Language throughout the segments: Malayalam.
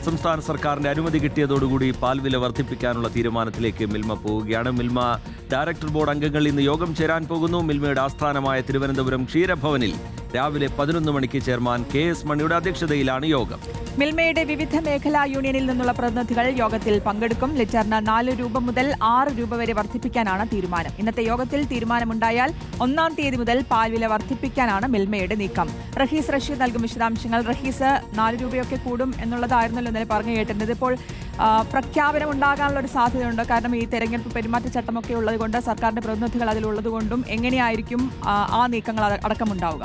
സംസ്ഥാന സർക്കാരിന്റെ അനുമതി കിട്ടിയതോടുകൂടി പാൽ വില വർദ്ധിപ്പിക്കാനുള്ള തീരുമാനത്തിലേക്ക് മിൽമ പോവുകയാണ്. മിൽമ ഡയറക്ടർ ബോർഡ് അംഗങ്ങൾ ഇന്ന് യോഗം ചേരാൻ പോകുന്നു. മിൽമയുടെ ആസ്ഥാനമായ തിരുവനന്തപുരം ക്ഷീരഭവനിൽ രാവിലെ 11 മണിക്ക് ചെയർമാൻ KS മണിയുടെ അധ്യക്ഷതയിലാണ് യോഗം. മിൽമയുടെ വിവിധ മേഖലാ യൂണിയനിൽ നിന്നുള്ള പ്രതിനിധികൾ യോഗത്തിൽ പങ്കെടുക്കും. ലിറ്ററിന് 4 രൂപ മുതൽ 6 രൂപ വരെ വർദ്ധിപ്പിക്കാനാണ് തീരുമാനം. ഇന്നത്തെ യോഗത്തിൽ തീരുമാനമുണ്ടായാൽ 1-ാം തീയതി മുതൽ പാൽ വില വർദ്ധിപ്പിക്കാനാണ് മിൽമയുടെ നീക്കം. റഹീസ് റഷീദ് നൽകും വിശദാംശങ്ങൾ. റഹീസ്, 4 രൂപയൊക്കെ കൂടും എന്നുള്ളതായിരുന്നല്ലോ ഇന്നലെ പറഞ്ഞു കേട്ടിരുന്നത്. ഇപ്പോൾ പ്രഖ്യാപനം ഉണ്ടാകാനുള്ള ഒരു സാധ്യതയുണ്ട്. കാരണം ഈ തെരഞ്ഞെടുപ്പ് പെരുമാറ്റച്ചട്ടമൊക്കെ ഉള്ളതുകൊണ്ട് സർക്കാരിന്റെ പ്രതിനിധികൾ അതിലുള്ളതുകൊണ്ടും എങ്ങനെയായിരിക്കും ആ നീക്കങ്ങൾ അടക്കമുണ്ടാവുക?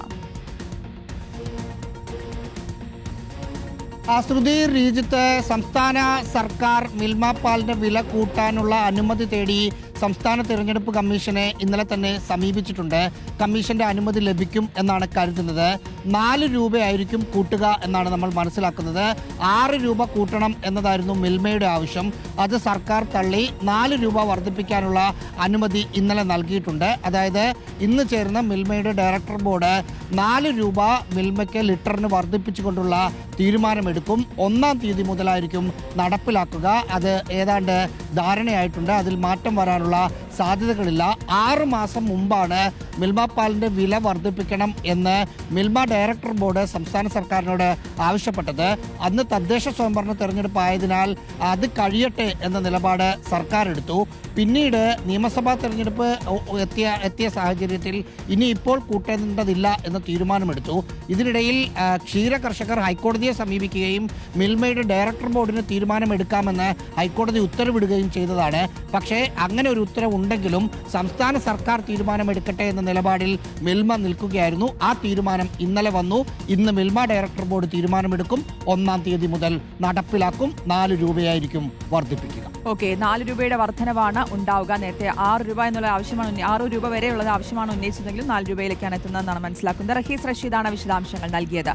ശ്രുതി, രാജ്യത്ത് സംസ്ഥാന സർക്കാർ മിൽമ പാലിന്റെ വില കൂട്ടാനുള്ള അനുമതി തേടി സംസ്ഥാന തിരഞ്ഞെടുപ്പ് കമ്മീഷനെ ഇന്നലെ തന്നെ സമീപിച്ചിട്ടുണ്ട്. കമ്മീഷന്റെ അനുമതി ലഭിക്കും എന്നാണ് കരുതുന്നത്. 4 രൂപയായിരിക്കും കൂട്ടുക എന്നാണ് നമ്മൾ മനസ്സിലാക്കുന്നത്. 6 രൂപ കൂട്ടണം എന്നതായിരുന്നു മിൽമയുടെ ആവശ്യം. അത് സർക്കാർ തള്ളി 4 രൂപ വർദ്ധിപ്പിക്കാനുള്ള അനുമതി ഇന്നലെ നൽകിയിട്ടുണ്ട്. അതായത് ഇന്ന് ചേർന്ന മിൽമയുടെ ഡയറക്ടർ ബോർഡ് 4 രൂപ മിൽമയ്ക്ക് ലിറ്ററിന് വർദ്ധിപ്പിച്ചുകൊണ്ടുള്ള തീരുമാനമെടുക്കും. 1-ാം തീയതി മുതലായിരിക്കും നടപ്പിലാക്കുക. അത് ഏതാണ്ട് ധാരണയായിട്ടുണ്ട്. അതിൽ മാറ്റം വരാനുള്ള സാധ്യതകളില്ല. 6 മാസം മുമ്പാണ് മിൽമ പാലിന്റെ വില വർദ്ധിപ്പിക്കണം എന്ന് മിൽമ ഡയറക്ടർ ബോർഡ് സംസ്ഥാന സർക്കാരിനോട് ആവശ്യപ്പെട്ടത്. അന്ന് തദ്ദേശ സ്വയംഭരണ തെരഞ്ഞെടുപ്പ് ആയതിനാൽ അത് കഴിയട്ടെ എന്ന നിലപാട് സർക്കാർ എടുത്തു. പിന്നീട് നിയമസഭാ തെരഞ്ഞെടുപ്പ് എത്തിയ സാഹചര്യത്തിൽ ഇനി ഇപ്പോൾ കൂട്ടേണ്ടതില്ല എന്ന തീരുമാനമെടുത്തു. ഇതിനിടയിൽ ക്ഷീര കർഷകർ ഹൈക്കോടതിയെ സമീപിക്കുകയും മിൽമയുടെ ഡയറക്ടർ ബോർഡിന് തീരുമാനമെടുക്കാമെന്ന് ഹൈക്കോടതി ഉത്തരവിടുകയും ചെയ്തതാണ്. പക്ഷേ അങ്ങനെ ഒരു ഉത്തരവ് ഉണ്ടെങ്കിലും സംസ്ഥാന സർക്കാർ തീരുമാനമെടുക്കട്ടെ എന്ന നിലപാടിൽ മിൽമ നിൽക്കുകയായിരുന്നു. ആ തീരുമാനം ഇന്നലെ വന്നു. ഇന്ന് മിൽമ ഡയറക്ടർ ബോർഡ് തീരുമാനമെടുക്കും. 1-ാം തീയതി മുതൽ നടപ്പിലാക്കും. 4 രൂപയായിരിക്കും വർദ്ധിപ്പിക്കുക. 4 രൂപയുടെ വർധനവാണ് ഉണ്ടാവുക. നേരത്തെ 6 രൂപ എന്നുള്ള ആവശ്യമാണ് 6 രൂപ വരെയുള്ളത് ആവശ്യമാണ് ഉന്നയിച്ചതെങ്കിലും 4 രൂപയിലേക്കാണ് എത്തുന്നതെന്നാണ് മനസ്സിലാക്കുന്നത്. റഹീസ് റഷീദാണ് വിശദാംശങ്ങൾ നൽകിയത്.